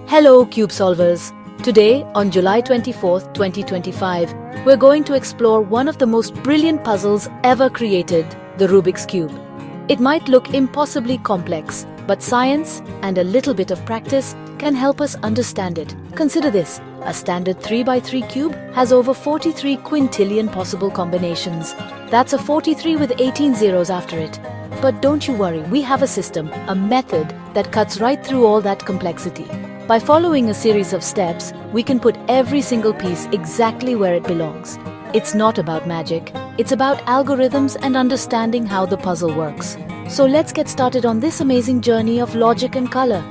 Hello, Cube Solvers! Today, on July 24th, 2025, we're going to explore one of the most brilliant puzzles ever created, the Rubik's Cube. It might look impossibly complex, but science and a little bit of practice can help us understand it. Consider this. A standard 3x3 cube has over 43 quintillion possible combinations. That's a 43 with 18 zeros after it. But don't you worry, we have a system, a method that cuts right through all that complexity. By following a series of steps, we can put every single piece exactly where it belongs. It's not about magic, it's about algorithms and understanding how the puzzle works. So let's get started on this amazing journey of logic and color.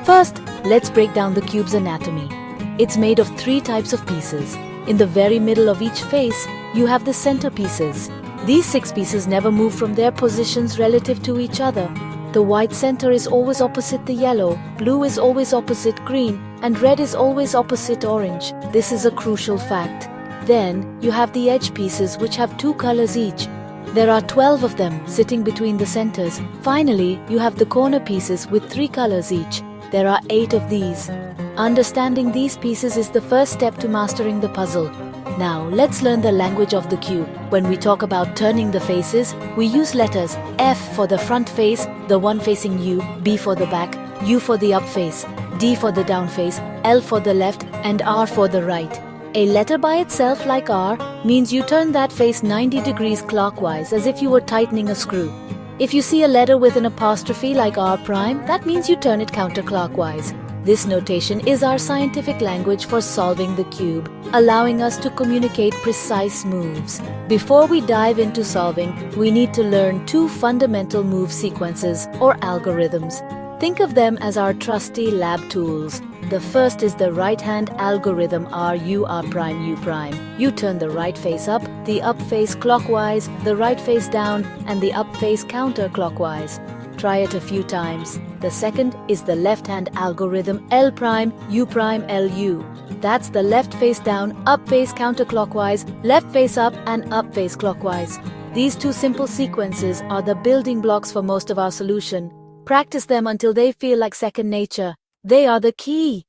First, let's break down the cube's anatomy. It's made of 3 types of pieces. In the very middle of each face, you have the center pieces. These 6 pieces never move from their positions relative to each other. The white center is always opposite the yellow, blue is always opposite green, and red is always opposite orange. This is a crucial fact. Then, you have the edge pieces which have 2 colors each. There are 12 of them sitting between the centers. Finally, you have the corner pieces with 3 colors each. There are 8 of these. Understanding these pieces is the first step to mastering the puzzle. Now, let's learn the language of the cube. When we talk about turning the faces, we use letters F for the front face, the one facing you, B for the back, U for the up face, D for the down face, L for the left, and R for the right. A letter by itself, like R, means you turn that face 90 degrees clockwise, as if you were tightening a screw. If you see a letter with an apostrophe like R prime, that means you turn it counterclockwise. This notation is our scientific language for solving the cube, allowing us to communicate precise moves. Before we dive into solving, we need to learn 2 fundamental move sequences or algorithms. Think of them as our trusty lab tools. The first is the right-hand algorithm RU R prime U prime. You turn the right face up, the up face clockwise, the right face down, and the up face counterclockwise. Try it a few times. The second is the left-hand algorithm L prime U prime LU. That's the left face down, up face counterclockwise, left face up, and up face clockwise. These 2 simple sequences are the building blocks for most of our solution. Practice them until they feel like second nature. They are the key.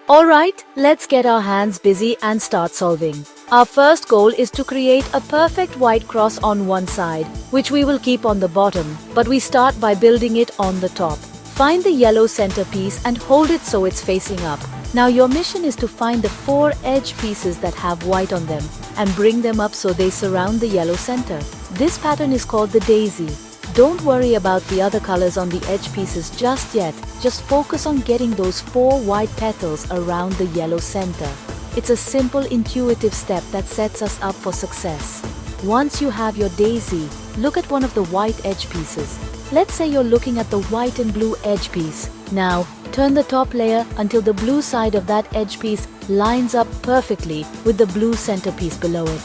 Alright, let's get our hands busy and start solving. Our first goal is to create a perfect white cross on one side, which we will keep on the bottom, but we start by building it on the top. Find the yellow centerpiece and hold it so it's facing up. Now your mission is to find the 4 edge pieces that have white on them and bring them up so they surround the yellow center. This pattern is called the daisy. Don't worry about the other colors on the edge pieces just yet. Just focus on getting those 4 white petals around the yellow center. It's a simple, intuitive step that sets us up for success. Once you have your daisy, look at one of the white edge pieces. Let's say you're looking at the white and blue edge piece. Now, turn the top layer until the blue side of that edge piece lines up perfectly with the blue centerpiece below it.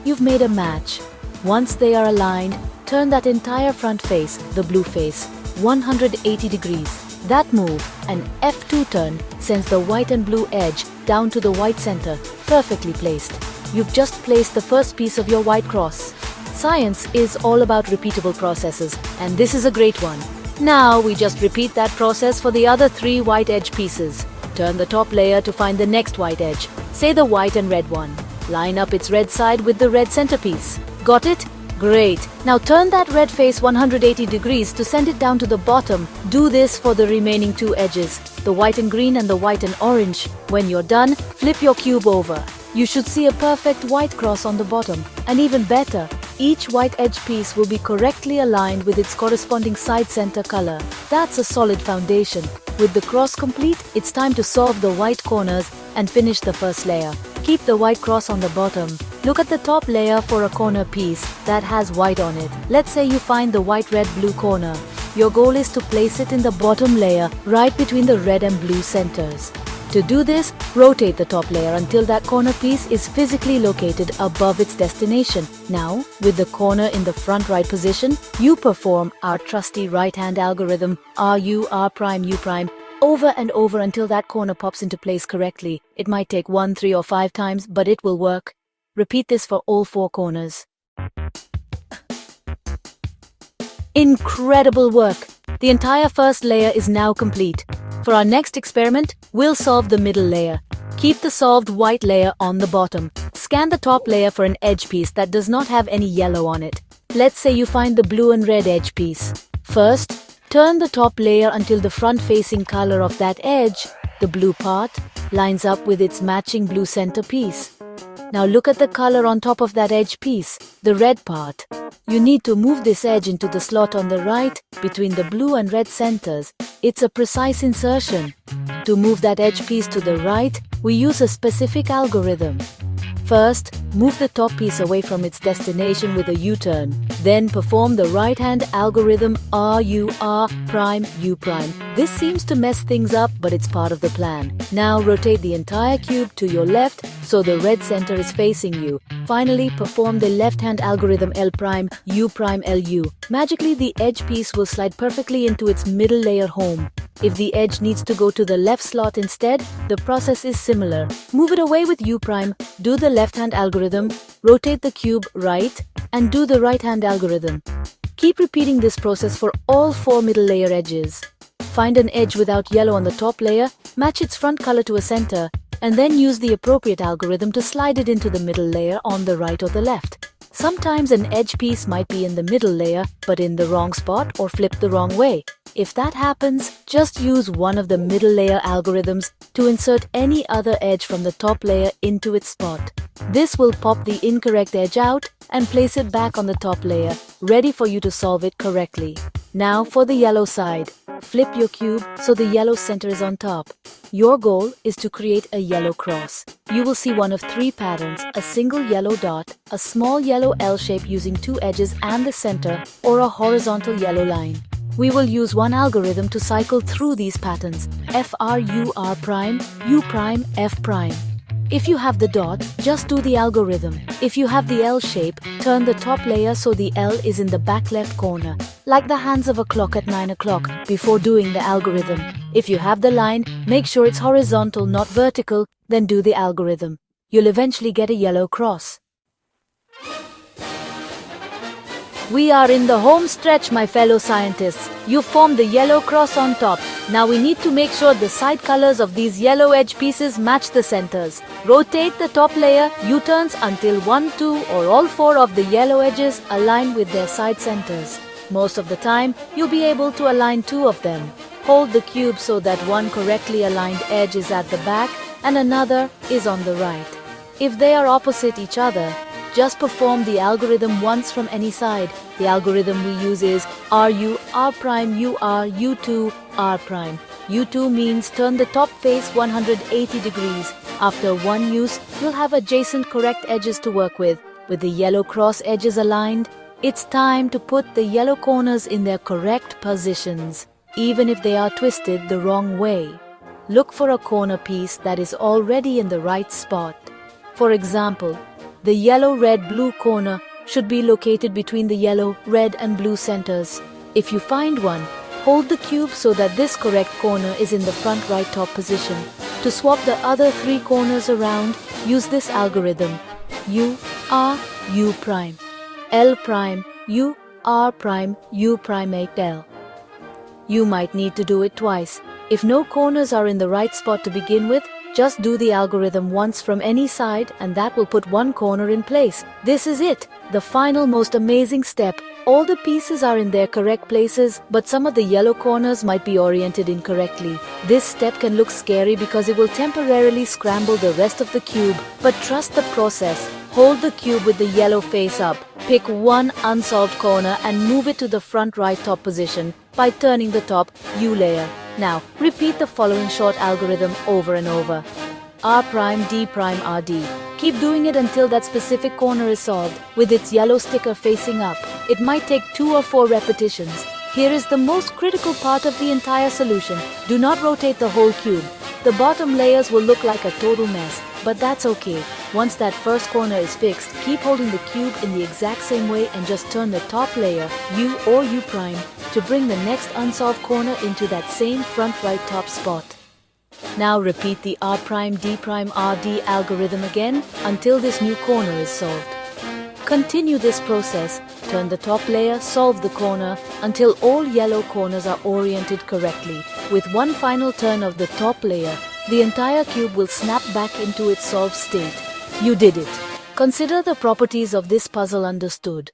You've made a match. Once they are aligned, turn that entire front face, the blue face, 180 degrees. That move, an F2 turn, sends the white and blue edge down to the white center, perfectly placed. You've just placed the first piece of your white cross. Science is all about repeatable processes, and this is a great one. Now we just repeat that process for the other 3 white edge pieces. Turn the top layer to find the next white edge, say the white and red one. Line up its red side with the red centerpiece. Got it? Great. Now turn that red face 180 degrees to send it down to the bottom. Do this for the remaining 2 edges, the white and green and the white and orange. When you're done, flip your cube over. You should see a perfect white cross on the bottom. And even better, each white edge piece will be correctly aligned with its corresponding side center color. That's a solid foundation. With the cross complete, it's time to solve the white corners and finish the first layer. Keep the white cross on the bottom. Look at the top layer for a corner piece that has white on it. Let's say you find the white, red, blue corner. Your goal is to place it in the bottom layer, right between the red and blue centers. To do this, rotate the top layer until that corner piece is physically located above its destination. Now, with the corner in the front right position, you perform our trusty right-hand algorithm RU R prime U prime over and over until that corner pops into place correctly. It might take 1, 3, or 5 times, but it will work. Repeat this for all 4 corners. Incredible work! The entire first layer is now complete. For our next experiment, we'll solve the middle layer. Keep the solved white layer on the bottom. Scan the top layer for an edge piece that does not have any yellow on it. Let's say you find the blue and red edge piece. First, turn the top layer until the front-facing color of that edge, the blue part, lines up with its matching blue center piece. Now look at the color on top of that edge piece, the red part. You need to move this edge into the slot on the right between the blue and red centers. It's a precise insertion. To move that edge piece to the right, we use a specific algorithm. First, move the top piece away from its destination with a U-turn. Then perform the right-hand algorithm R-U-R prime U-prime. This seems to mess things up, but it's part of the plan. Now rotate the entire cube to your left so the red center is facing you. Finally, perform the left-hand algorithm L prime U prime LU. Magically, the edge piece will slide perfectly into its middle layer home. If the edge needs to go to the left slot instead, the process is similar. Move it away with U prime, do the left-hand algorithm, rotate the cube right, and do the right-hand algorithm. Keep repeating this process for all 4 middle layer edges. Find an edge without yellow on the top layer, match its front color to a center, and then use the appropriate algorithm to slide it into the middle layer on the right or the left. Sometimes an edge piece might be in the middle layer, but in the wrong spot or flipped the wrong way. If that happens, just use one of the middle layer algorithms to insert any other edge from the top layer into its spot. This will pop the incorrect edge out and place it back on the top layer, ready for you to solve it correctly. Now for the yellow side. Flip your cube so the yellow center is on top. Your goal is to create a yellow cross. You will see one of 3 patterns: a single yellow dot, a small yellow L shape using 2 edges and the center, or a horizontal yellow line. We will use one algorithm to cycle through these patterns: FRUR prime, U prime, F prime. If you have the dot, just do the algorithm. If you have the L shape, turn the top layer so the L is in the back left corner, like the hands of a clock at 9 o'clock, before doing the algorithm. If you have the line, make sure it's horizontal, not vertical, then do the algorithm. You'll eventually get a yellow cross. We are in the home stretch, my fellow scientists. You formed the yellow cross on top. Now we need to make sure the side colors of these yellow edge pieces match the centers. Rotate the top layer U-turns until 1, 2 or all 4 of the yellow edges align with their side centers. Most of the time, you'll be able to align 2 of them. Hold the cube so that one correctly aligned edge is at the back and another is on the right. If they are opposite each other, just perform the algorithm once from any side. The algorithm we use is RU, R prime, UR, U2, R prime. U2 means turn the top face 180 degrees. After one use, you'll have adjacent correct edges to work with. With the yellow cross edges aligned, it's time to put the yellow corners in their correct positions, even if they are twisted the wrong way. Look for a corner piece that is already in the right spot. For example, the yellow, red, blue corner should be located between the yellow, red and blue centers. If you find one, hold the cube so that this correct corner is in the front right top position. To swap the other 3 corners around, use this algorithm: U, R, U prime, L prime, U, R prime, U prime 8L. You might need to do it twice. If no corners are in the right spot to begin with, just do the algorithm once from any side and that will put one corner in place. This is it, the final most amazing step. All the pieces are in their correct places, but some of the yellow corners might be oriented incorrectly. This step can look scary because it will temporarily scramble the rest of the cube, but trust the process. Hold the cube with the yellow face up. Pick one unsolved corner and move it to the front right top position by turning the top U layer. Now, repeat the following short algorithm over and over. R prime, D prime, RD. Keep doing it until that specific corner is solved, with its yellow sticker facing up. It might take 2 or 4 repetitions. Here is the most critical part of the entire solution. Do not rotate the whole cube. The bottom layers will look like a total mess, but that's okay. Once that first corner is fixed, keep holding the cube in the exact same way and just turn the top layer, U or U prime, to bring the next unsolved corner into that same front right top spot. Now repeat the R prime, D prime, RD algorithm again until this new corner is solved. Continue this process Turn the top layer, solve the corner until all yellow corners are oriented correctly. With one final turn of the top layer, the entire cube will snap back into its solved state. You did it. Consider the properties of this puzzle understood.